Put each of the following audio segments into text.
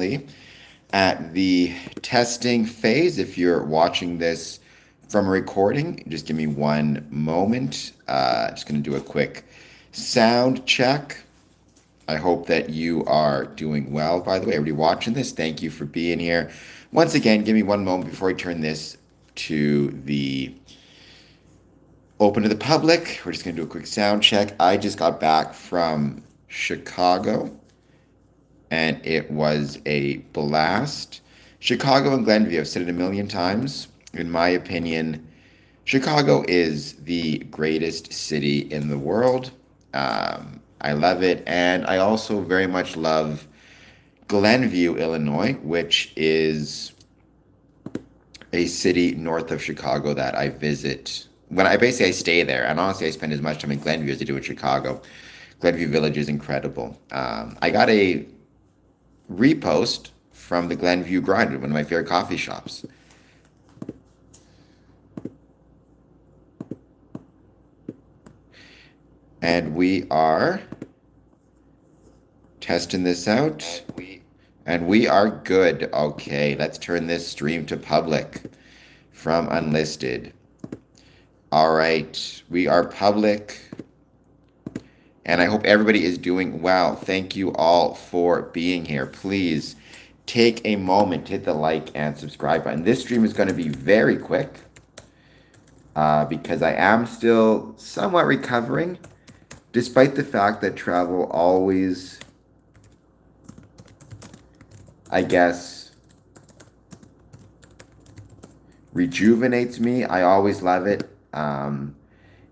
currently at the testing phase. If you're watching this from a recording, just give me one moment. Just going to do a quick sound check. I hope that you are doing well. By the way, everybody watching this, thank you for being here. Once again, give me one moment before I turn this to the open to the public. We're just going to do a quick sound check. I just got back from Chicago, and it was a blast. Chicago and Glenview, I've said it a million times. In my opinion, Chicago is the greatest city in the world. I love it. And I also very much love Glenview, Illinois, which is a city north of Chicago that I visit. When I basically I stay there, and honestly, I spend as much time in Glenview as I do in Chicago. Glenview Village is incredible. I got a repost from the Glenview Grinder, one of my favorite coffee shops. And we are testing this out. And we are good. Okay, let's turn this stream to public from unlisted. All right, we are public. And I hope everybody is doing well. Thank you all for being here. Please take a moment to hit the like and subscribe button. This stream is going to be very quick because I am still somewhat recovering, despite the fact that travel always, I guess, rejuvenates me. I always love it.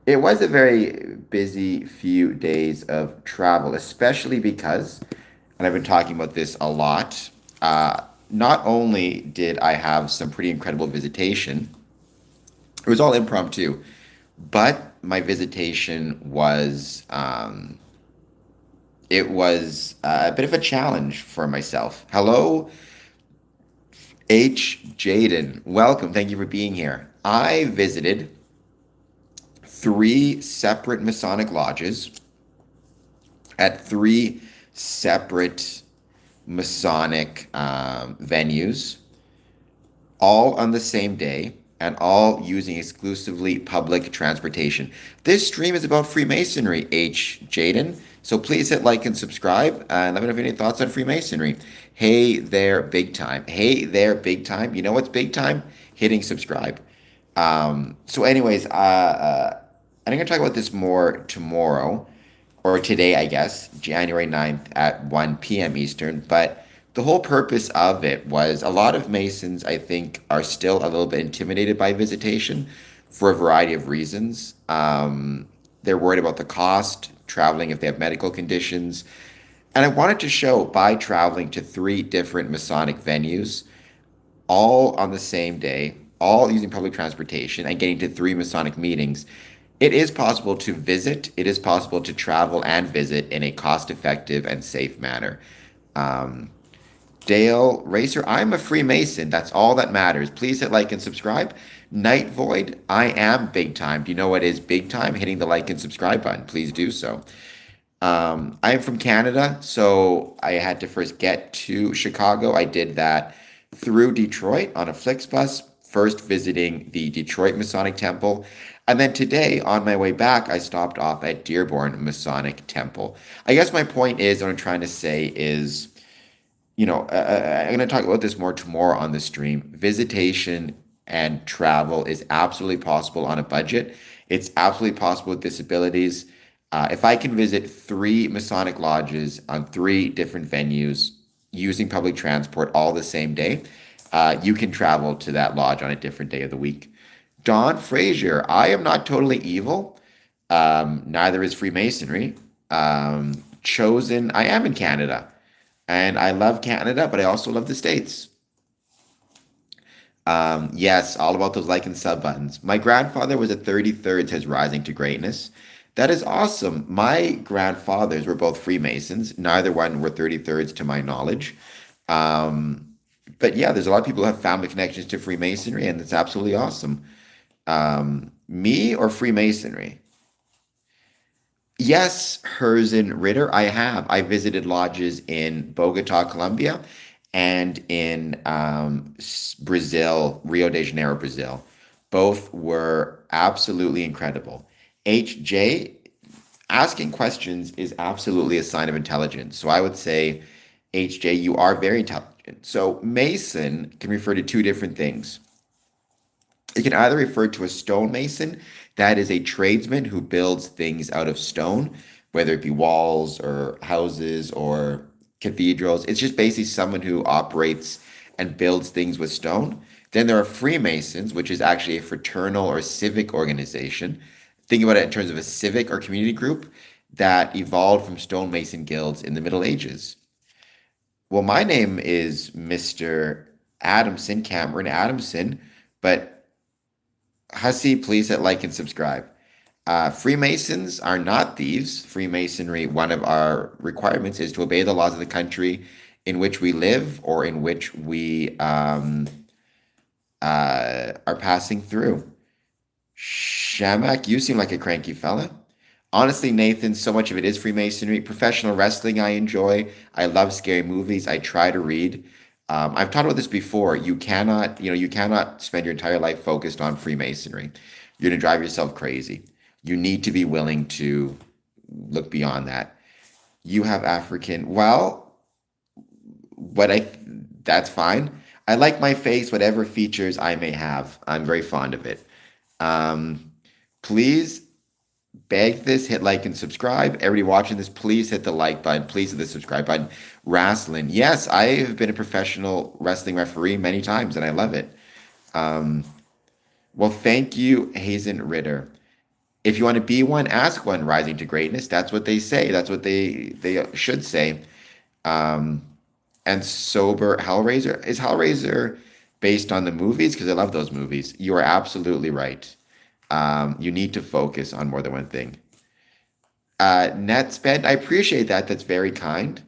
It was a very busy few days of travel, especially because, and I've been talking about this a lot, not only did I have some pretty incredible visitation, it was all impromptu, but my visitation was, it was a bit of a challenge for myself. Hello, H. Jaden. Welcome. Thank you for being here. I visited 3 separate Masonic lodges at 3 separate Masonic venues, all on the same day and all using exclusively public transportation. This stream is about Freemasonry, H. Jaden. So please hit like and subscribe and let me know if you have any thoughts on Freemasonry. Hey there, big time. Hey there, big time. You know what's big time? Hitting subscribe. So anyways, I'm going to talk about this more tomorrow, or today, I guess, January 9th at 1 p.m. Eastern. But the whole purpose of it was a lot of Masons, I think, are still a little bit intimidated by visitation for a variety of reasons. They're worried about the cost, traveling if they have medical conditions. And I wanted to show by traveling to 3 different Masonic venues, all on the same day, all using public transportation, and getting to 3 Masonic meetings, it is possible to visit, it is possible to travel and visit in a cost-effective and safe manner. Dale Racer, I'm a Freemason. That's all that matters. Please hit like and subscribe. Night Void, I am big time. Do you know what is big time? Hitting the like and subscribe button. Please do so. I am from Canada, so I had to first get to Chicago. I did that through Detroit on a Flixbus, first visiting the Detroit Masonic Temple. And then today, on my way back, I stopped off at Dearborn Masonic Temple. I guess my point is, what I'm trying to say is, I'm going to talk about this more tomorrow on the stream. Visitation and travel is absolutely possible on a budget. It's absolutely possible with disabilities. If I can visit 3 Masonic lodges on 3 different venues using public transport all the same day, you can travel to that lodge on a different day of the week. Don Frazier, I am not totally evil. Neither is Freemasonry. Chosen, I am in Canada. And I love Canada, but I also love the States. Yes, all about those like and sub buttons. My grandfather was a 33rd, says Rising to Greatness. That is awesome. My grandfathers were both Freemasons. Neither one were 33rds to my knowledge. But yeah, there's a lot of people who have family connections to Freemasonry, and it's absolutely awesome. Me or Freemasonry? Yes, Herzen Ritter, I have. I visited lodges in Bogota, Colombia, and in Brazil, Rio de Janeiro, Brazil. Both were absolutely incredible. HJ, asking questions is absolutely a sign of intelligence. So I would say, HJ, you are very intelligent. So Mason can refer to two different things. It can either refer to a stonemason, that is a tradesman who builds things out of stone, whether it be walls or houses or cathedrals. It's just basically someone who operates and builds things with stone. Then there are Freemasons, which is actually a fraternal or civic organization. Think about it in terms of a civic or community group that evolved from stonemason guilds in the Middle Ages. Well, my name is Mr. Adamson, Cameron Adamson, but Hussey, please hit like and subscribe. Freemasons are not thieves. Freemasonry, one of our requirements is to obey the laws of the country in which we live or in which we are passing through. Shamak, you seem like a cranky fella. Honestly, Nathan, so much of it is Freemasonry. Professional wrestling, I enjoy. I love scary movies. I try to read. I've talked about this before. You cannot spend your entire life focused on Freemasonry. You're going to drive yourself crazy. You need to be willing to look beyond that. You have African. Well, that's fine. I like my face, whatever features I may have. I'm very fond of it. Please beg this, hit like and subscribe. Everybody watching this, please hit the like button. Please hit the subscribe button. Wrestling. Yes, I have been a professional wrestling referee many times, and I love it. Well, thank you, Hazen Ritter. If you want to be one, ask one. Rising to greatness. That's what they say. That's what they should say. And sober Hellraiser. Is Hellraiser based on the movies? Because I love those movies. You are absolutely right. You need to focus on more than one thing. Net spend, I appreciate that. That's very kind.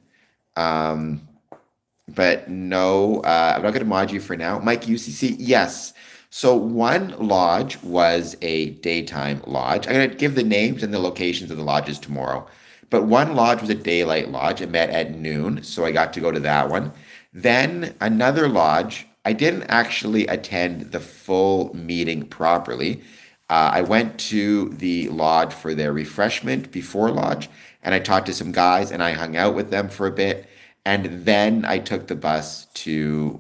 But no, I'm not going to mod you for now. Mike UCC, yes. So one lodge was a daytime lodge. I'm going to give the names and the locations of the lodges tomorrow. But one lodge was a daylight lodge. It met at noon, so I got to go to that one. Then another lodge, I didn't actually attend the full meeting properly. I went to the lodge for their refreshment before lodge, and I talked to some guys and I hung out with them for a bit. And then I took the bus to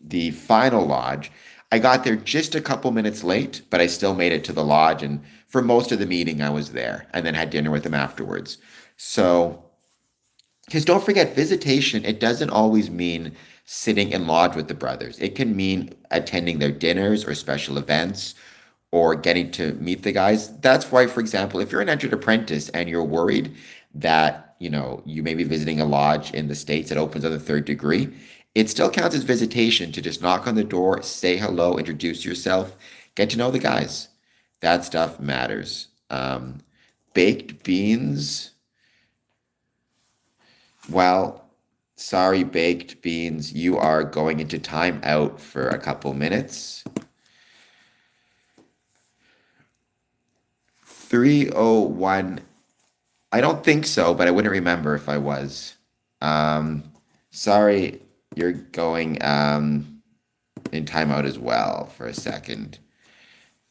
the final lodge. I got there just a couple minutes late, but I still made it to the lodge. And for most of the meeting, I was there and then had dinner with them afterwards. So, because don't forget, visitation, it doesn't always mean sitting in lodge with the brothers. It can mean attending their dinners or special events or getting to meet the guys. That's why, for example, if you're an entered apprentice and you're worried that, you may be visiting a lodge in the States that opens on the third degree, it still counts as visitation to just knock on the door, say hello, introduce yourself, get to know the guys. That stuff matters. Baked beans. Well, sorry, baked beans. You are going into timeout for a couple minutes. 301. I don't think so, but I wouldn't remember if I was. Sorry, you're going in timeout as well for a second.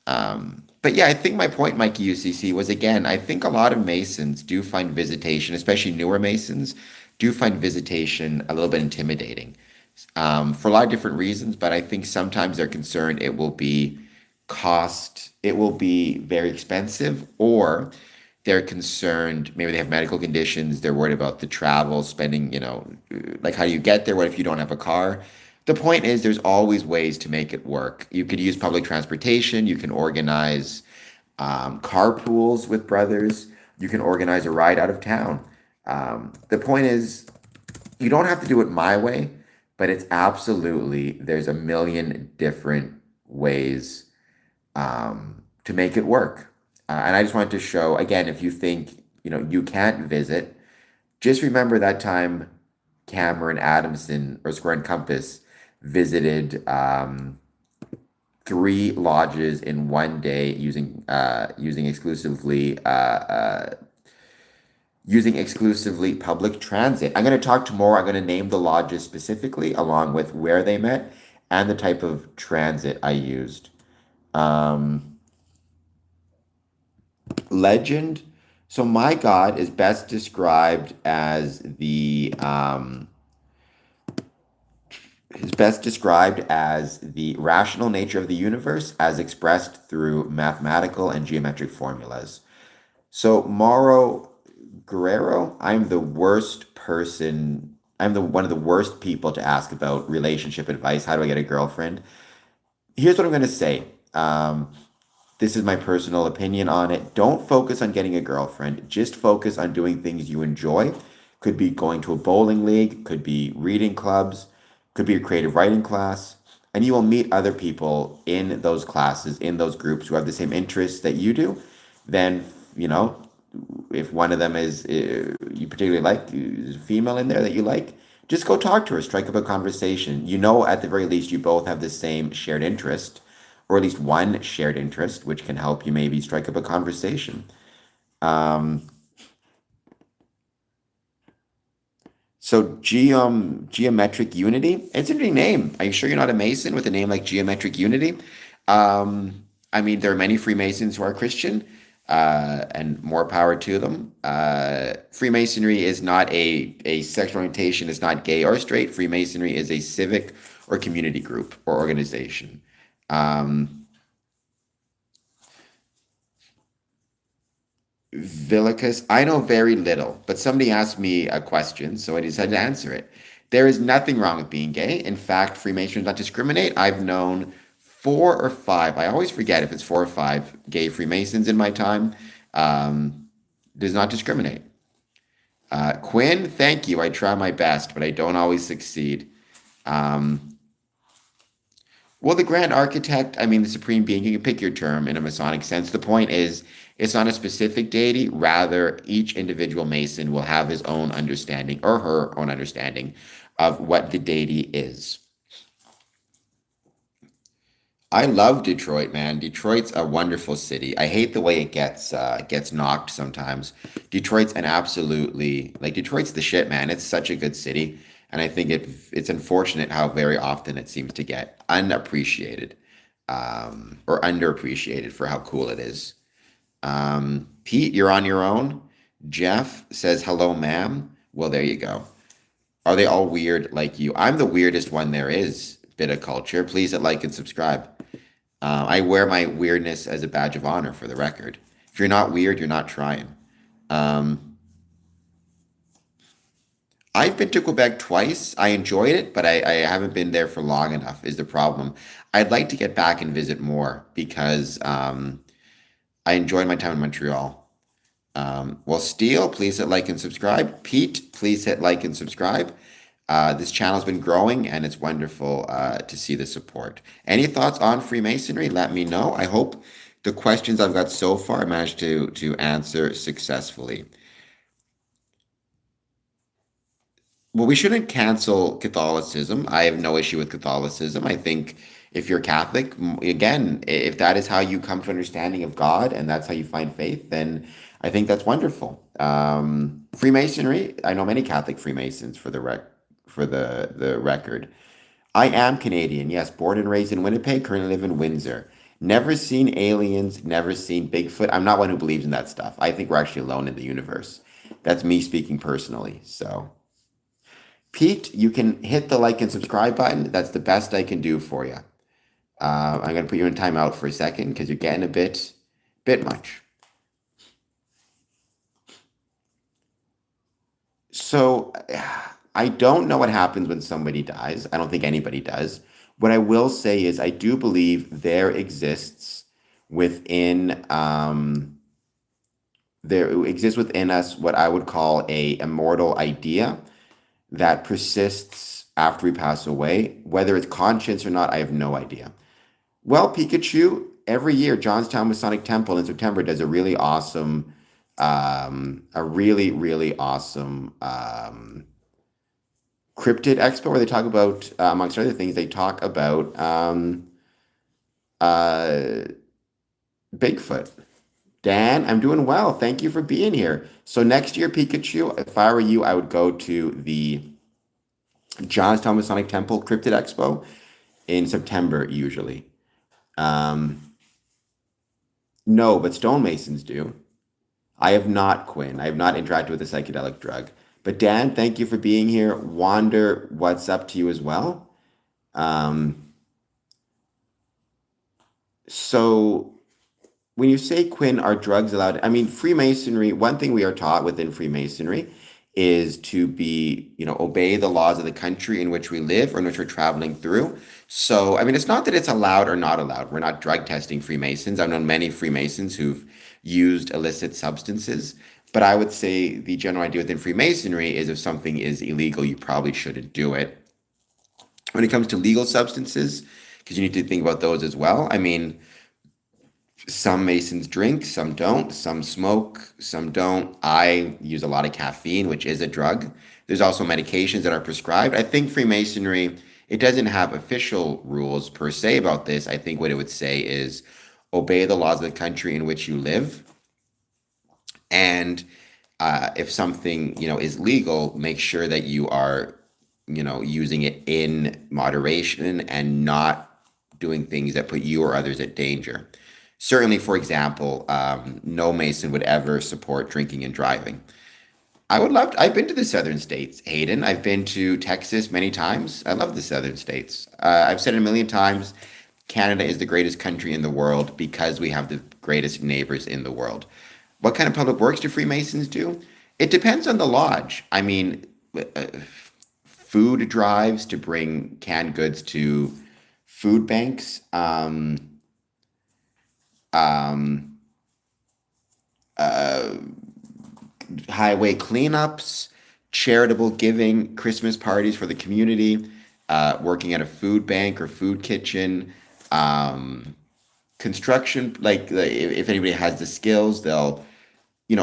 But yeah, I think my point, Mikey UCC, was again, I think a lot of Masons do find visitation, especially newer Masons, do find visitation a little bit intimidating for a lot of different reasons. But I think sometimes they're concerned it will be very expensive, or they're concerned, maybe they have medical conditions, they're worried about the travel, spending, like how do you get there? What if you don't have a car? The point is there's always ways to make it work. You could use public transportation, you can organize carpools with brothers, you can organize a ride out of town. The point is you don't have to do it my way, but it's absolutely, there's a million different ways to make it work. And I just wanted to show, again, if you think, you can't visit, just remember that time Cameron Adamson or Square and Compass visited 3 lodges in one day using exclusively using exclusively public transit. I'm going to talk tomorrow. I'm going to name the lodges specifically, along with where they met and the type of transit I used. Um, Legend. So my God is best described as the rational nature of the universe as expressed through mathematical and geometric formulas. So Mauro Guerrero, I'm the worst person. I'm the one of the worst people to ask about relationship advice. How do I get a girlfriend? Here's what I'm going to say. This is my personal opinion on it. Don't focus on getting a girlfriend. Just focus on doing things you enjoy. Could be going to a bowling league, could be reading clubs, could be a creative writing class. And you will meet other people in those classes, in those groups who have the same interests that you do. Then, you know, if one of them is you particularly like, is a female in there that you like, just go talk to her, strike up a conversation. You know, at the very least, you both have the same shared interest, or at least one shared interest, which can help you maybe strike up a conversation. Um, Geometric Unity, it's an interesting name. Are you sure you're not a Mason with a name like Geometric Unity? I mean, there are many Freemasons who are Christian, and more power to them. Freemasonry is not a sexual orientation, it's not gay or straight. Freemasonry is a civic or community group or organization. Um, Villicus, I know very little, but somebody asked me a question, so I decided to answer it. There is nothing wrong with being gay. In fact, Freemasons do not discriminate. I've known four or five, I always forget if it's four or five gay Freemasons in my time. Does not discriminate. Quinn, thank you. I try my best, but I don't always succeed. Um, Well, the grand architect, I mean, the supreme being, you can pick your term in a Masonic sense. The point is, it's not a specific deity. Rather, each individual Mason will have his own understanding or her own understanding of what the deity is. I love Detroit, man. Detroit's a wonderful city. I hate the way it gets knocked sometimes. Detroit's an absolutely like Detroit's the shit, man. It's such a good city, and I think it's unfortunate how very often it seems to get unappreciated, or underappreciated for how cool it is. Pete, you're on your own. Jeff says hello, ma'am. Well, there you go. Are they all weird like you? I'm the weirdest one there is. Bit of culture. Please hit like and subscribe. I wear my weirdness as a badge of honor for the record. If you're not weird, you're not trying. Um, I've been to Quebec twice. I enjoyed it, but I haven't been there for long enough, is the problem. I'd like to get back and visit more because I enjoyed my time in Montreal. Well, Steele, please hit like and subscribe. Pete, please hit like and subscribe. This channel's been growing and it's wonderful to see the support. Any thoughts on Freemasonry? Let me know. I hope the questions I've got so far I managed to answer successfully. Well, we shouldn't cancel Catholicism. I have no issue with Catholicism. I think if you're Catholic, again, if that is how you come to understanding of God and that's how you find faith, then I think that's wonderful. Freemasonry, I know many Catholic Freemasons for the record. I am Canadian, yes, born and raised in Winnipeg, currently live in Windsor. Never seen aliens, never seen Bigfoot. I'm not one who believes in that stuff. I think we're actually alone in the universe. That's me speaking personally. So. Pete, you can hit the like and subscribe button. That's the best I can do for you. I'm going to put you in timeout for a second because you're getting a bit much. So I don't know what happens when somebody dies. I don't think anybody does. What I will say is I do believe within there exists within us what I would call a immortal idea that persists after we pass away. Whether it's conscience or not, I have no idea. Well, Pikachu, every year, Johnstown Masonic Temple in September does a really, really awesome cryptid expo where they talk about, amongst other things, they talk about uh, Bigfoot. Dan, I'm doing well. Thank you for being here. So next year, Pikachu, if I were you, I would go to the Johnstown Masonic Temple Cryptid Expo in September, usually. Um, no, but stonemasons do. I have not, Quinn. I have not interacted with a psychedelic drug. But Dan, thank you for being here. Wander, what's up to you as well? Um, so when you say, Quinn, are drugs allowed? I mean, Freemasonry, one thing we are taught within Freemasonry is to be, obey the laws of the country in which we live or in which we're traveling through. So, I mean, it's not that it's allowed or not allowed. We're not drug testing Freemasons. I've known many Freemasons who've used illicit substances. But I would say the general idea within Freemasonry is if something is illegal, you probably shouldn't do it. When it comes to legal substances, because you need to think about those as well. I mean, some Masons drink, some don't, some smoke, some don't. I use a lot of caffeine, which is a drug. There's also medications that are prescribed. I think Freemasonry, it doesn't have official rules per se about this. I think what it would say is obey the laws of the country in which you live. And if something, is legal, make sure that you are, using it in moderation and not doing things that put you or others at danger. Certainly, for example, no Mason would ever support drinking and driving. I've been to the southern states, Hayden. I've been to Texas many times. I love the southern states. I've said it a million times. Canada is the greatest country in the world because we have the greatest neighbors in the world. What kind of public works do Freemasons do? It depends on the lodge. I mean, uh, food drives to bring canned goods to food banks. Um, uh, Highway cleanups, charitable giving, Christmas parties for the community, working at a food bank or food kitchen, um, construction. Like, if anybody has the skills, they'll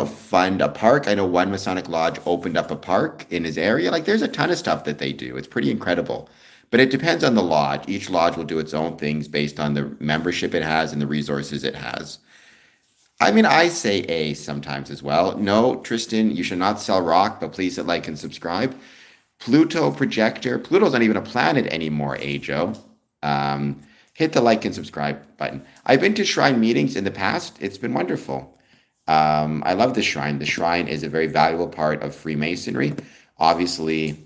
fund a park. I know one Masonic Lodge opened up a park in his area. Like, there's a ton of stuff that they do. It's pretty incredible. But it depends on the lodge. Each lodge will do its own things based on the membership it has and the resources it has. I mean, I say A sometimes as well. No, Tristan, you should not sell rock, but please hit like and subscribe. Pluto projector. Pluto's not even a planet anymore, Ajo. Hit the like and subscribe button. I've been to shrine meetings in the past. It's been wonderful. I love the shrine. The shrine is a very valuable part of Freemasonry. Obviously,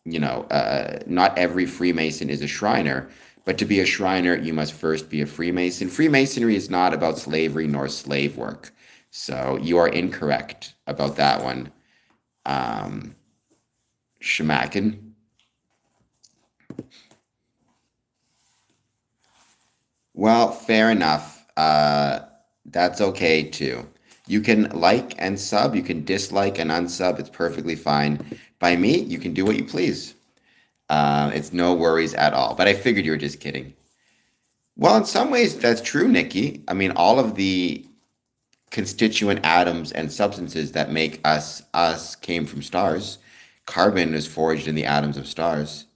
not every Freemason is a Shriner, but to be a Shriner, you must first be a Freemason. Freemasonry is not about slavery nor slave work. So you are incorrect about that one, um, Shemakin. Well, fair enough. That's okay too. You can like and sub, you can dislike and unsub. It's perfectly fine by me. You can do what you please. It's no worries at all. But I figured you were just kidding. Well, in some ways, that's true, Nikki. I mean, all of the constituent atoms and substances that make us us came from stars. Carbon is forged in the atoms of stars.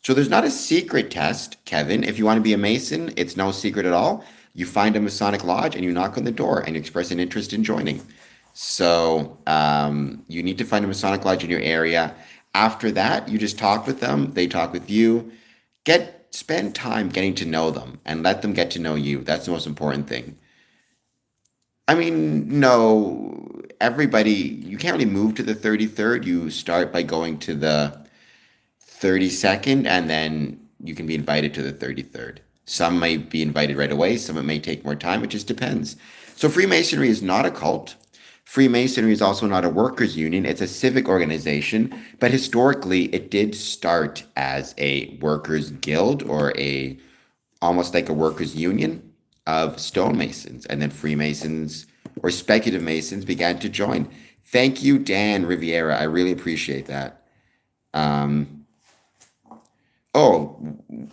So there's not a secret test, Kevin. If you want to be a Mason, it's no secret at all. You find a Masonic lodge and you knock on the door and you express an interest in joining. So you need to find a Masonic lodge in your area. After that, you just talk with them. They talk with you. Spend time getting to know them and let them get to know you. That's the most important thing. I mean, no, everybody, you can't really move to the 33rd. You start by going to the 32nd, and then you can be invited to the 33rd. Some may be invited right away, some it may take more time. It just depends. So Freemasonry is not a cult. Freemasonry is also not a workers' union. It's a civic organization, but historically it did start as a workers' guild or a almost like a workers' union of stonemasons, and then Freemasons or speculative Masons began to join. Thank you, Dan Riviera. I really appreciate that. Um, Oh,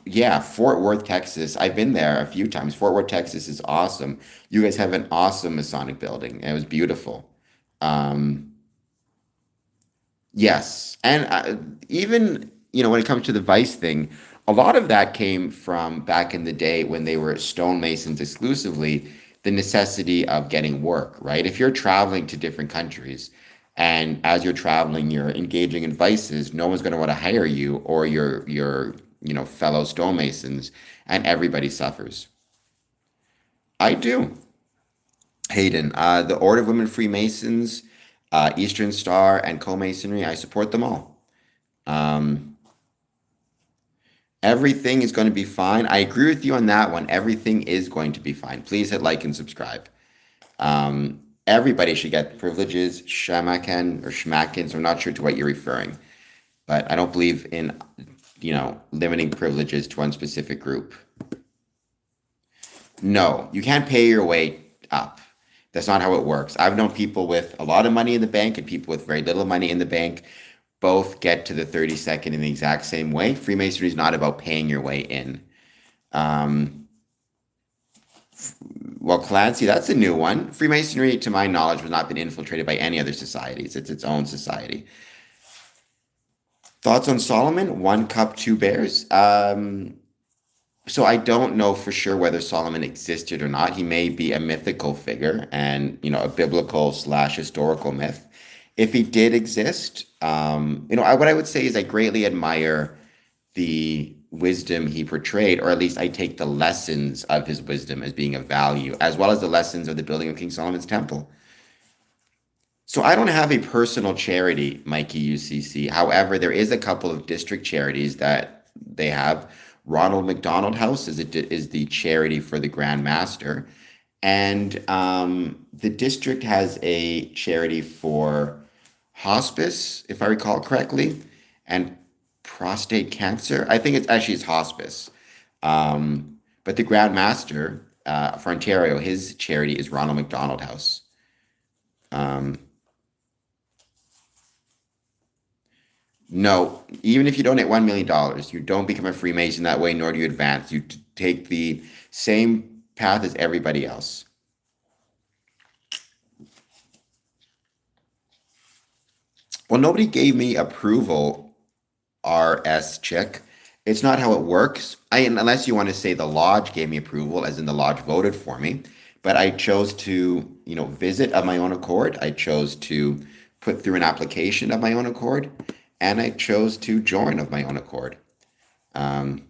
yeah, Fort Worth, Texas. I've been there a few times. Fort Worth, Texas is awesome. You guys have an awesome Masonic building. It was beautiful. Um, yes. And even, when it comes to the Vice thing, a lot of that came from back in the day when they were stonemasons exclusively. the necessity of getting work, right? If you're traveling to different countries and as you're traveling, you're engaging in vices, no one's going to want to hire you or your fellow stonemasons, and everybody suffers. I do. Hayden, the Order of Women Freemasons, Eastern Star, and Co-Masonry, I support them all. Um, Everything is going to be fine. I agree with you on that one. Everything is going to be fine. Please hit like and subscribe. Everybody should get privileges, shamakan or shmakins. I'm not sure to what you're referring, but I don't believe in, limiting privileges to one specific group. No, you can't pay your way up. That's not how it works. I've known people with a lot of money in the bank and people with very little money in the bank both get to the 32nd in the exact same way. Freemasonry is not about paying your way in. Well, Clancy, that's a new one. Freemasonry, to my knowledge, has not been infiltrated by any other societies. It's its own society. Thoughts on Solomon? One cup, two bears. So I don't know for sure whether Solomon existed or not. He may be a mythical figure and, a biblical / historical myth. If he did exist, what I would say is I greatly admire the wisdom he portrayed, or at least I take the lessons of his wisdom as being of value, as well as the lessons of the building of King Solomon's Temple. So I don't have a personal charity, Mikey UCC. However, there is a couple of district charities that they have. Ronald McDonald House is the charity for the Grand Master. And the district has a charity for hospice, if I recall correctly, and prostate cancer. I think it's hospice. But the Grand Master for Ontario, his charity is Ronald McDonald House. No, even if you donate $1 million, you don't become a Freemason that way, nor do you advance. You take the same path as everybody else. Well, nobody gave me approval, RS Chick. It's not how it works. Unless you want to say the lodge gave me approval, as in the lodge voted for me. But I chose to, visit of my own accord. I chose to put through an application of my own accord. And I chose to join of my own accord. The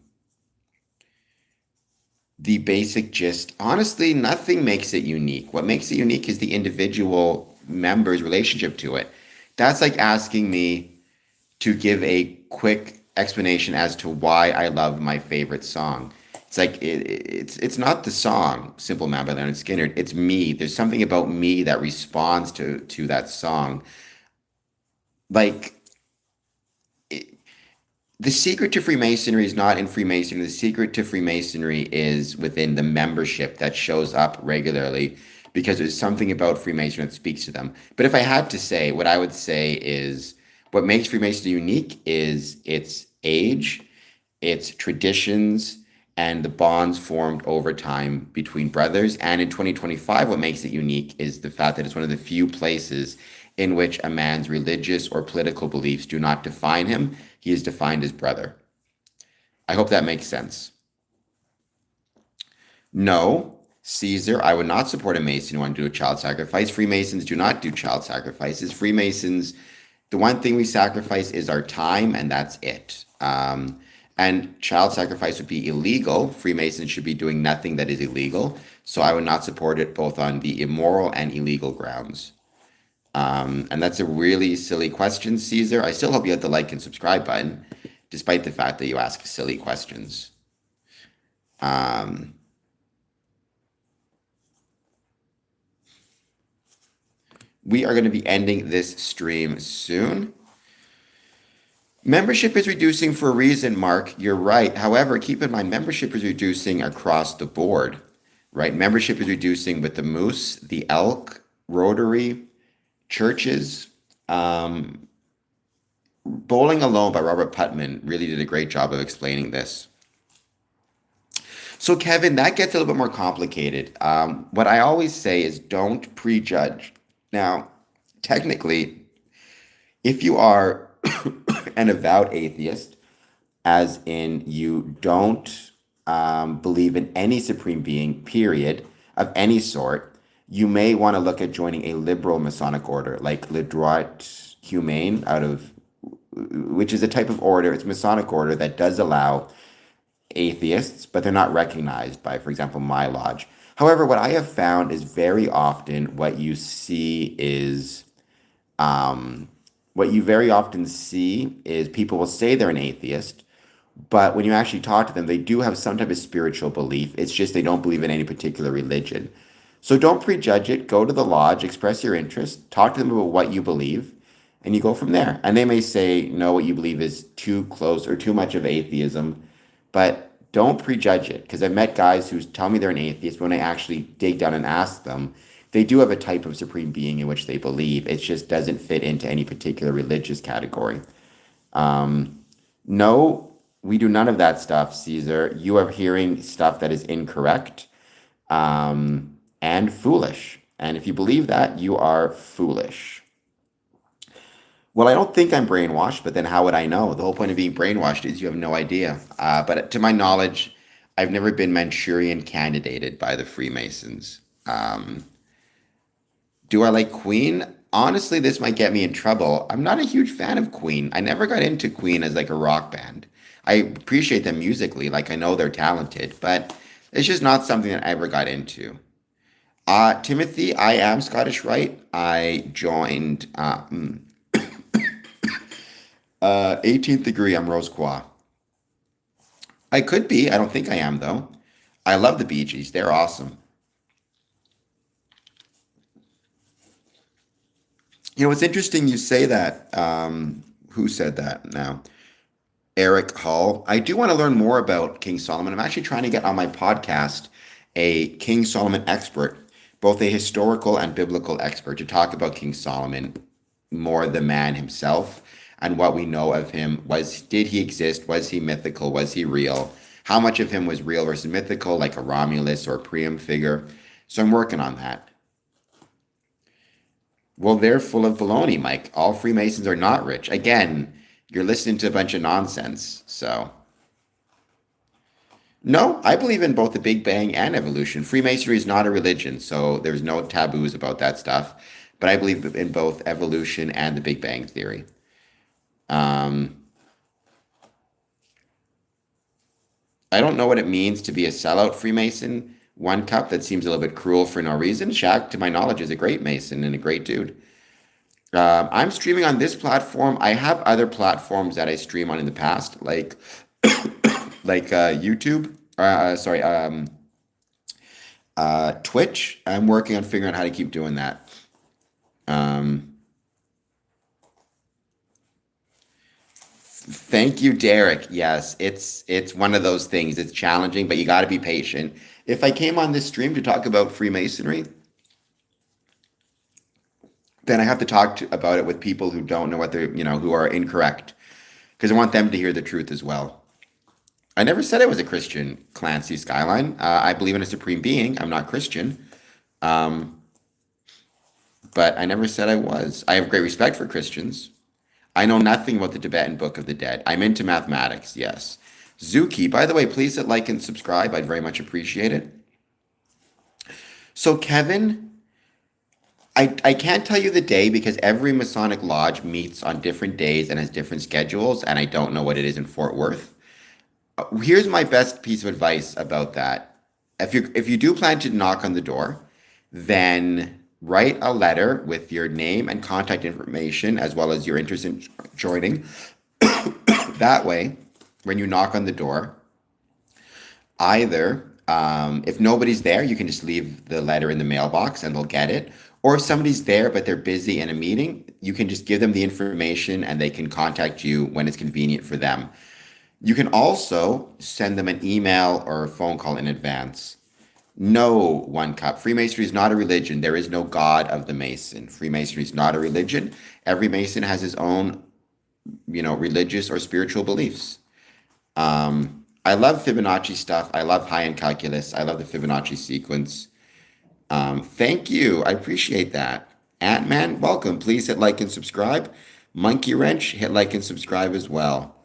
basic gist, honestly, nothing makes it unique. What makes it unique is the individual member's relationship to it. That's like asking me to give a quick explanation as to why I love my favorite song. It's like it's not the song "Simple Man" by Leonard Skinner. It's me. There's something about me that responds to that song. Like, the secret to Freemasonry is not in Freemasonry. The secret to Freemasonry is within the membership that shows up regularly, because there's something about Freemasonry that speaks to them. But if I had to say, what I would say is what makes Freemasonry unique is its age, its traditions, and the bonds formed over time between brothers. And in 2025, what makes it unique is the fact that it's one of the few places in which a man's religious or political beliefs do not define him. He is defined as brother. I hope that makes sense. No, Caesar, I would not support a Mason who want to do a child sacrifice. Freemasons do not do child sacrifices. Freemasons, the one thing we sacrifice is our time, and that's it. And child sacrifice would be illegal. Freemasons should be doing nothing that is illegal. So I would not support it both on the immoral and illegal grounds. And that's a really silly question, Caesar. I still hope you hit the like and subscribe button, despite the fact that you ask silly questions. We are going to be ending this stream soon. Membership is reducing for a reason, Mark. You're right. However, keep in mind, membership is reducing across the board, right? Membership is reducing with the Moose, the Elk, Rotary, churches. Bowling Alone by Robert Putman really did a great job of explaining this. So, Kevin, that gets a little bit more complicated. What I always say is don't prejudge. Now, technically, if you are an avowed atheist, as in you don't believe in any supreme being, period, of any sort, you may want to look at joining a liberal Masonic order like Le Droit Humain which is a type of order. It's a Masonic order that does allow atheists, but they're not recognized by, for example, my lodge. However, what I have found is very often what you very often see is people will say they're an atheist, but when you actually talk to them, they do have some type of spiritual belief. It's just they don't believe in any particular religion. So don't prejudge it. Go to the lodge, express your interest, talk to them about what you believe, and you go from there. And they may say, no, what you believe is too close or too much of atheism, but don't prejudge it. Because I've met guys who tell me they're an atheist, but when I actually dig down and ask them, they do have a type of supreme being in which they believe. It just doesn't fit into any particular religious category. No, we do none of that stuff, Caesar. You are hearing stuff that is incorrect and foolish. And if you believe that, you are foolish. Well, I don't think I'm brainwashed, but then how would I know? The whole point of being brainwashed is you have no idea. But to my knowledge, I've never been Manchurian candidated by the Freemasons. Do I like Queen? Honestly, this might get me in trouble. I'm not a huge fan of Queen. I never got into Queen as like a rock band. I appreciate them musically, like I know they're talented, but it's just not something that I ever got into. Timothy, I am Scottish Rite. I joined 18th degree. I'm Rose Croix. I could be. I don't think I am, though. I love the Bee Gees. They're awesome. It's interesting you say that. Who said that now? Eric Hall. I do want to learn more about King Solomon. I'm actually trying to get on my podcast a King Solomon expert, both a historical and biblical expert, to talk about King Solomon, more the man himself and what we know of him. Did he exist? Was he mythical? Was he real? How much of him was real versus mythical, like a Romulus or a Priam figure? So I'm working on that. Well, they're full of baloney, Mike. All Freemasons are not rich. Again, you're listening to a bunch of nonsense. So, no, I believe in both the Big Bang and evolution. Freemasonry is not a religion, so there's no taboos about that stuff. But I believe in both evolution and the Big Bang theory. I don't know what it means to be a sellout Freemason. One cup, that seems a little bit cruel for no reason. Shaq, to my knowledge, is a great Mason and a great dude. I'm streaming on this platform. I have other platforms that I stream on in the past, like YouTube. Twitch. I'm working on figuring out how to keep doing that. Thank you, Derek. Yes, it's one of those things. It's challenging, but you got to be patient. If I came on this stream to talk about Freemasonry, then I have to about it with people who don't know who are incorrect, because I want them to hear the truth as well. I never said I was a Christian, Clancy Skyline. I believe in a supreme being. I'm not Christian. But I never said I was. I have great respect for Christians. I know nothing about the Tibetan Book of the Dead. I'm into mathematics, yes. Zuki, by the way, please hit like and subscribe. I'd very much appreciate it. So Kevin, I can't tell you the day because every Masonic Lodge meets on different days and has different schedules, and I don't know what it is in Fort Worth. Here's my best piece of advice about that. If you do plan to knock on the door, then write a letter with your name and contact information as well as your interest in joining. That way, when you knock on the door, either if nobody's there, you can just leave the letter in the mailbox and they'll get it. Or if somebody's there but they're busy in a meeting, you can just give them the information and they can contact you when it's convenient for them. You can also send them an email or a phone call in advance. No, One Cup. Freemasonry is not a religion. There is no God of the Mason. Freemasonry is not a religion. Every Mason has his own, religious or spiritual beliefs. I love Fibonacci stuff. I love high-end calculus. I love the Fibonacci sequence. Thank you. I appreciate that. Ant-Man, welcome. Please hit like and subscribe. Monkey Wrench, hit like and subscribe as well.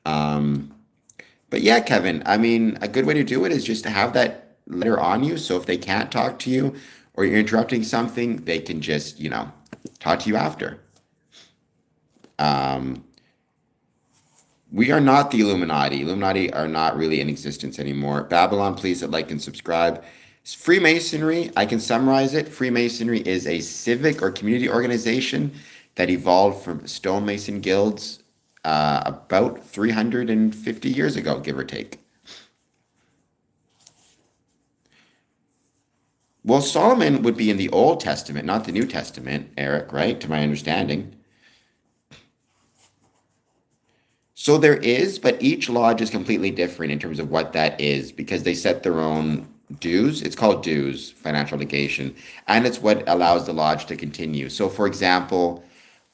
But yeah, Kevin, I mean, a good way to do it is just to have that letter on you. So if they can't talk to you or you're interrupting something, they can just, talk to you after. Um, we are not the Illuminati. Illuminati are not really in existence anymore. Babylon, please hit like and subscribe. Freemasonry, I can summarize it. Freemasonry is a civic or community organization that evolved from stonemason guilds about 350 years ago, give or take. Well, Solomon would be in the Old Testament, not the New Testament, Eric, right? To my understanding. So there is, but each lodge is completely different in terms of what that is because they set their own dues. It's called dues, financial obligation, and it's what allows the lodge to continue. So, for example,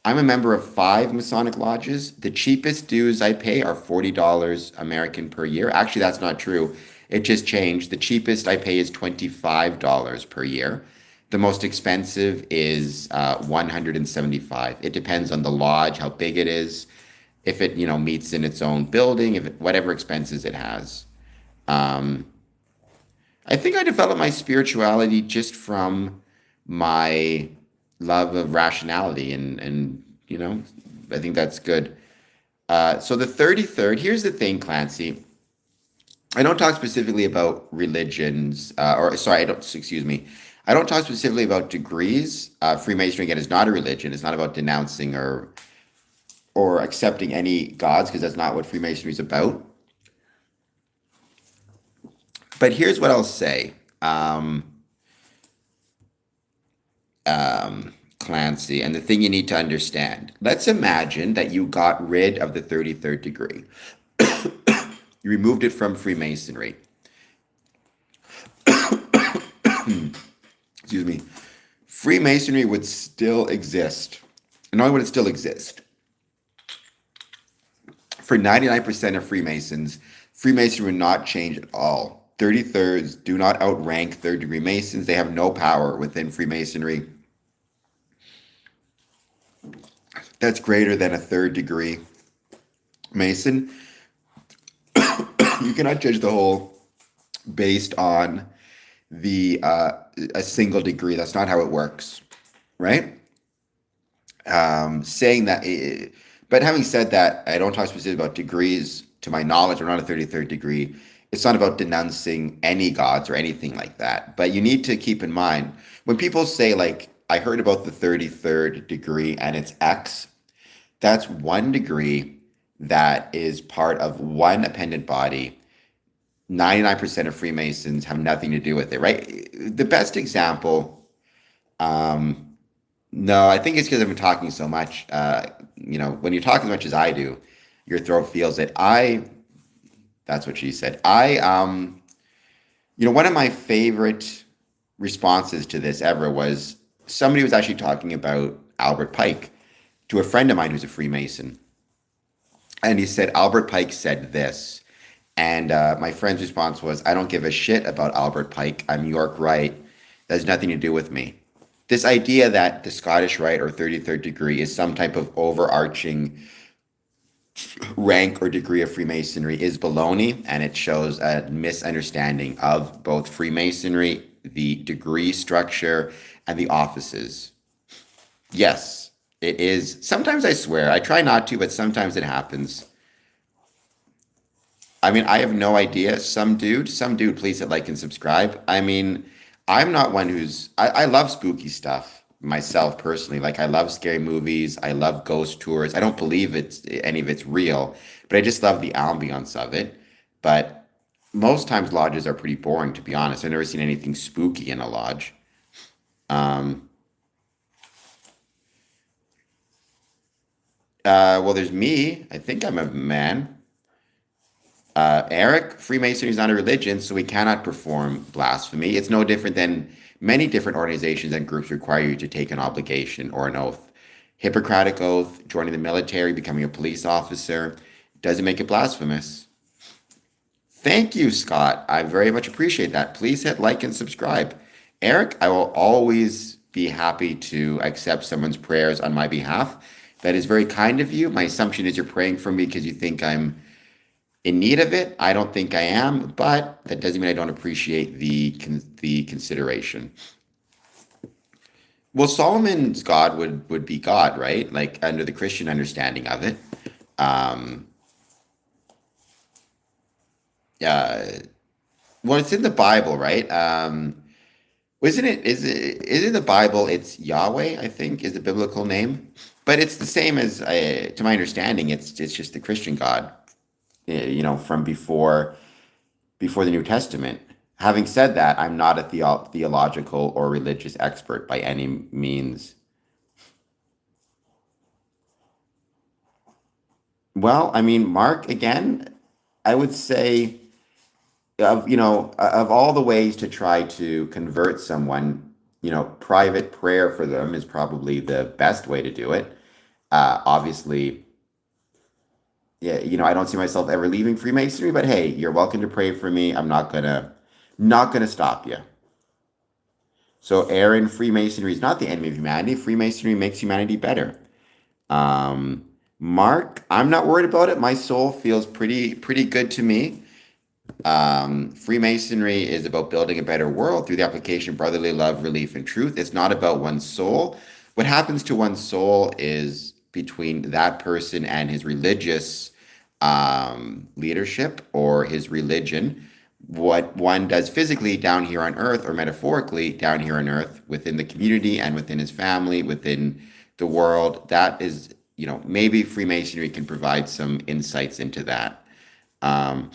I'm a member of 5 Masonic lodges. The cheapest dues I pay are $40 American per year. Actually, that's not true. It just changed. The cheapest I pay is $25 per year. The most expensive is 175. It depends on the lodge, how big it is, if it meets in its own building, if it, whatever expenses it has. Um, I think I developed my spirituality just from my love of rationality and I think that's good. So the 33rd, here's the thing, Clancy. I don't talk specifically about religions, or sorry, excuse me. I don't talk specifically about degrees. Freemasonry, again, is not a religion. It's not about denouncing or accepting any gods, because that's not what Freemasonry is about. But here's what I'll say, Clancy, and the thing you need to understand. Let's imagine that you got rid of the 33rd degree. You removed it from Freemasonry. Excuse me. Freemasonry would still exist. And not only would it still exist, for 99% of Freemasons, Freemasonry would not change at all. 33rds do not outrank third degree Masons. They have no power within Freemasonry that's greater than a third degree Mason. You cannot judge the whole based on the a single degree. That's not how it works, right? Saying that, but having said that, I don't talk specifically about degrees. To my knowledge, I'm not a 33rd degree. It's not about denouncing any gods or anything like that. But you need to keep in mind when people say, like, I heard about the 33rd degree and it's X, that's one degree that is part of one appendant body. 99% of Freemasons have nothing to do with it, right? The best example, no, I think it's because I've been talking so much. When you talk as much as I do, your throat feels it. That's what she said. One of my favorite responses to this ever was somebody was actually talking about Albert Pike to a friend of mine who's a Freemason. And he said, Albert Pike said this. And my friend's response was, I don't give a shit about Albert Pike. I'm York Rite. That has nothing to do with me. This idea that the Scottish Rite or 33rd degree is some type of overarching rank or degree of Freemasonry is baloney, and it shows a misunderstanding of both Freemasonry, the degree structure, and the offices. Yes, it is. Sometimes I swear, I try not to, but sometimes it happens. I mean, I have no idea. Some dude, please hit like and subscribe. I mean, I'm not one I love spooky stuff myself personally. Like, I love scary movies. I love ghost tours. I don't believe any of it's real, but I just love the ambiance of it. But most times lodges are pretty boring, to be honest. I've never seen anything spooky in a lodge. Well, there's me. I think I'm a man. Eric, Freemasonry is not a religion, so we cannot perform blasphemy. It's no different than many different organizations and groups require you to take an obligation or an oath. Hippocratic oath, joining the military, becoming a police officer, doesn't make it blasphemous. Thank you, Scott. I very much appreciate that. Please hit like and subscribe. Eric, I will always be happy to accept someone's prayers on my behalf. That is very kind of you. My assumption is you're praying for me because you think I'm in need of it. I don't think I am, but that doesn't mean I don't appreciate the consideration. Well, Solomon's God would be God, right? Like under the Christian understanding of it. Um, uh, well, it's in the Bible, right? Isn't it? Is in the Bible? It's Yahweh, I think, is the biblical name, but it's the same as, to my understanding, it's just the Christian God, from before the New Testament. Having said that, I'm not a theological or religious expert by any means. Well, I mean, Mark, again, I would say of all the ways to try to convert someone, private prayer for them is probably the best way to do it. Obviously, yeah, I don't see myself ever leaving Freemasonry, but hey, you're welcome to pray for me. I'm not gonna stop you. So, Aaron, Freemasonry is not the enemy of humanity. Freemasonry makes humanity better. Um, Mark, I'm not worried about it. My soul feels pretty good to me. Freemasonry is about building a better world through the application of brotherly love, relief, and truth. It's not about one's soul. What happens to one's soul is between that person and his religious leadership or his religion. What one does physically down here on earth, or metaphorically down here on earth, within the community and within his family, within the world, that is, maybe Freemasonry can provide some insights into that. Um,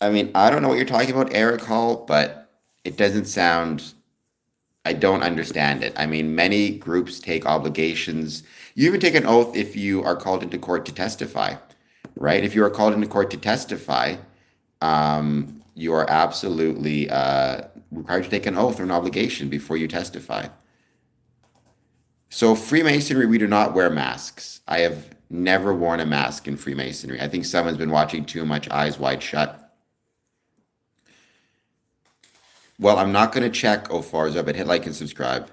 I mean, I don't know what you're talking about, Eric Hall, but it doesn't sound, I don't understand it. I mean, many groups take obligations. You even take an oath if you are called into court to testify, right? If you are called into court to testify, you are absolutely required to take an oath or an obligation before you testify. So, Freemasonry, we do not wear masks. I have never worn a mask in Freemasonry. I think someone's been watching too much Eyes Wide Shut. Well, I'm not going to check Ofarzo, but hit like and subscribe.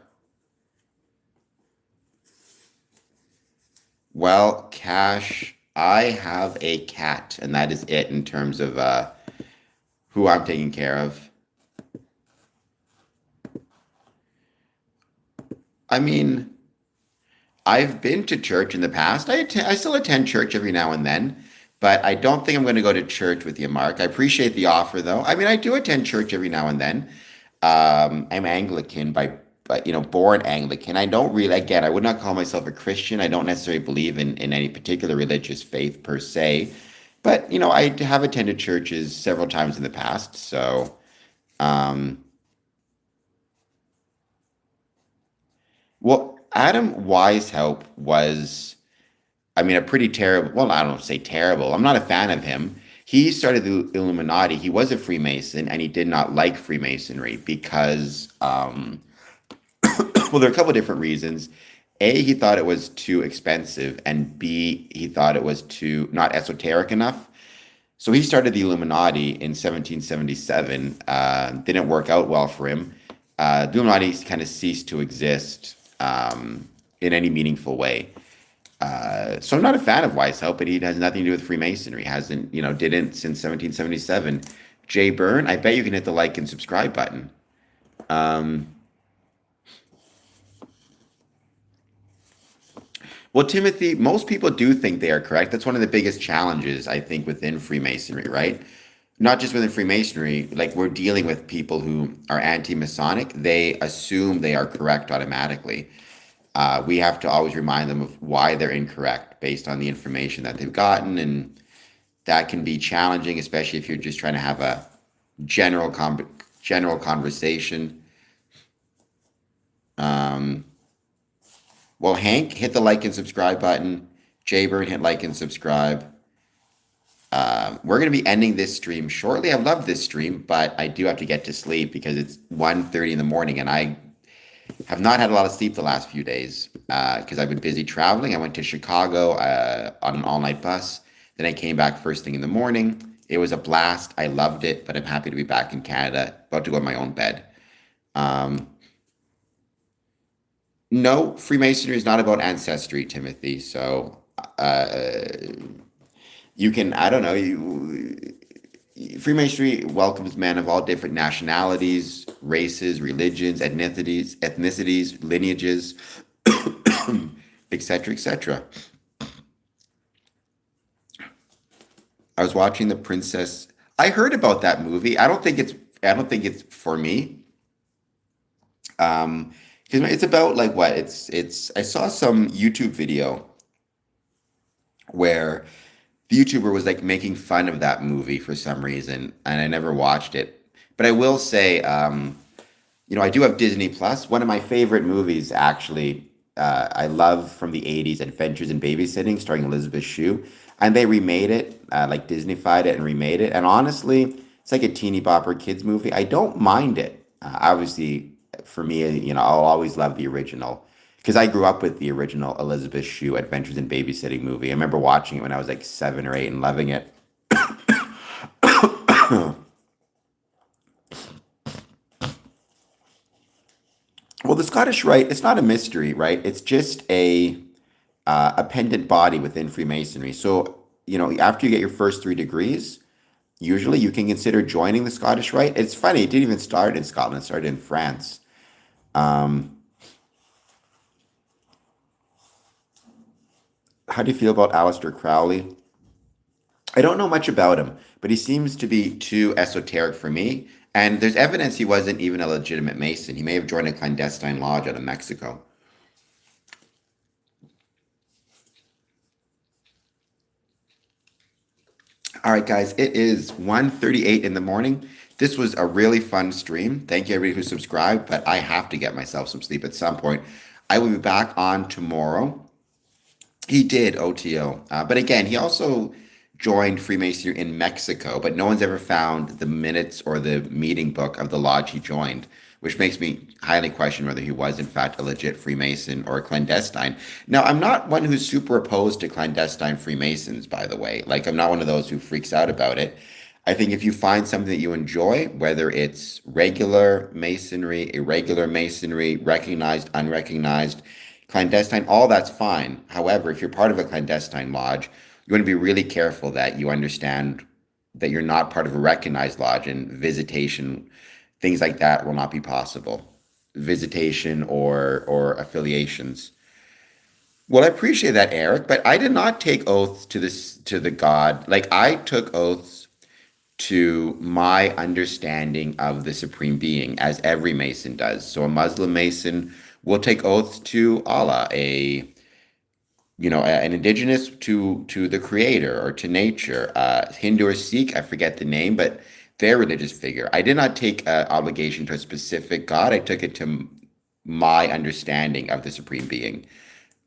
Well, Cash, I have a cat, and that is it in terms of who I'm taking care of. I mean, I've been to church in the past. I still attend church every now and then, but I don't think I'm going to go to church with you, Mark. I appreciate the offer, though. I mean, I do attend church every now and then. I'm Anglican born Anglican. I don't really, again, I would not call myself a Christian. I don't necessarily believe in any particular religious faith per se, but I have attended churches several times in the past. So, um, well, Adam Weishaupt was, I mean, a pretty terrible. Well, I don't say terrible. I'm not a fan of him. He started the Illuminati. He was a Freemason, and he did not like Freemasonry because, well, there are a couple of different reasons. A, he thought it was too expensive, and B, he thought it was too not esoteric enough. So he started the Illuminati in 1777. Didn't work out well for him. The Illuminati kind of ceased to exist in any meaningful way. So I'm not a fan of Weishaupt, but he has nothing to do with Freemasonry. Hasn't, didn't since 1777. Jay Byrne, I bet you can hit the like and subscribe button. Um, well, Timothy, most people do think they are correct. That's one of the biggest challenges, I think, within Freemasonry, right? Not just within Freemasonry, like we're dealing with people who are anti-Masonic. They assume they are correct automatically. We have to always remind them of why they're incorrect based on the information that they've gotten, and that can be challenging, especially if you're just trying to have a general conversation. Um, well, Hank, hit the like and subscribe button. Jayburn, hit like and subscribe. We're going to be ending this stream shortly. I love this stream, but I do have to get to sleep because it's 1:30 in the morning, and I have not had a lot of sleep the last few days because I've been busy traveling. I went to Chicago on an all-night bus. Then I came back first thing in the morning. It was a blast. I loved it, but I'm happy to be back in Canada, about to go to my own bed. Um, No, Freemasonry is not about ancestry, Timothy. So uh, you can, I don't know, Freemasonry welcomes men of all different nationalities, races, religions, ethnicities, lineages, etc., etc. I was watching The Princess. I heard about that movie. I don't think it's for me. Um, because it's about like what? It's I saw some YouTube video where the YouTuber was like making fun of that movie for some reason, and I never watched it. But I will say, I do have Disney Plus. One of my favorite movies, actually, I love from the '80s, Adventures in Babysitting, starring Elizabeth Shue, and they remade it, like Disneyfied it and remade it. And honestly, it's like a teeny bopper kids movie. I don't mind it. Obviously, for me, I'll always love the original because I grew up with the original Elizabeth Shue Adventures in Babysitting movie. I remember watching it when I was like 7 or 8 and loving it. Well, the Scottish Rite, it's not a mystery, right? It's just a pendant body within Freemasonry. So, after you get your first 3 degrees, usually you can consider joining the Scottish Rite. It's funny, it didn't even start in Scotland, it started in France. Um, how do you feel about Aleister Crowley? I don't know much about him, but he seems to be too esoteric for me. And there's evidence he wasn't even a legitimate Mason. He may have joined a clandestine lodge out of Mexico. All right, guys, it is 1:38 in the morning. This was a really fun stream. Thank you, everybody who subscribed, but I have to get myself some sleep at some point. I will be back on tomorrow. He did OTO. But again, he also joined Freemasonry in Mexico, but no one's ever found the minutes or the meeting book of the lodge he joined, which makes me highly question whether he was, in fact, a legit Freemason or a clandestine. Now, I'm not one who's super opposed to clandestine Freemasons, by the way. Like, I'm not one of those who freaks out about it. I think if you find something that you enjoy, whether it's regular masonry, irregular masonry, recognized, unrecognized, clandestine, all that's fine. However, if you're part of a clandestine lodge, you want to be really careful that you understand that you're not part of a recognized lodge and visitation, things like that will not be possible. Visitation or affiliations. Well, I appreciate that, Eric, but I did not take oaths to the God. Like I took oaths to my understanding of the Supreme Being, as every Mason does. So a Muslim Mason will take oaths to Allah, an indigenous to the Creator or to nature. Hindu or Sikh, I forget the name, but their religious figure. I did not take obligation to a specific God. I took it to my understanding of the Supreme Being.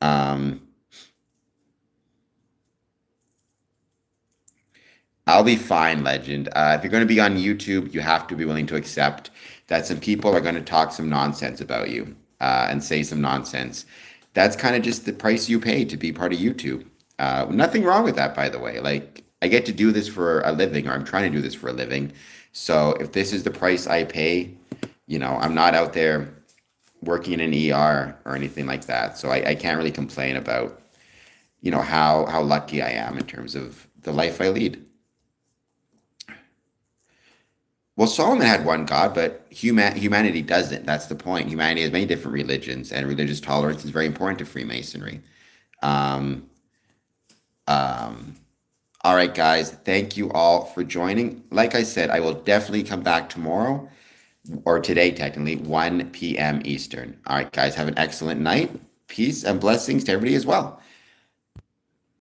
Um, I'll be fine, legend. If you're going to be on YouTube, you have to be willing to accept that some people are going to talk some nonsense about you and say some nonsense. That's kind of just the price you pay to be part of YouTube. Nothing wrong with that, by the way. Like, I get to do this for a living, or I'm trying to do this for a living. So if this is the price I pay, I'm not out there working in an ER or anything like that. So I can't really complain about, how lucky I am in terms of the life I lead. Well, Solomon had one God, but humanity doesn't. That's the point. Humanity has many different religions, and religious tolerance is very important to Freemasonry. Um, um, all right, guys. Thank you all for joining. Like I said, I will definitely come back tomorrow, or today, technically, 1 p.m. Eastern. All right, guys. Have an excellent night. Peace and blessings to everybody as well.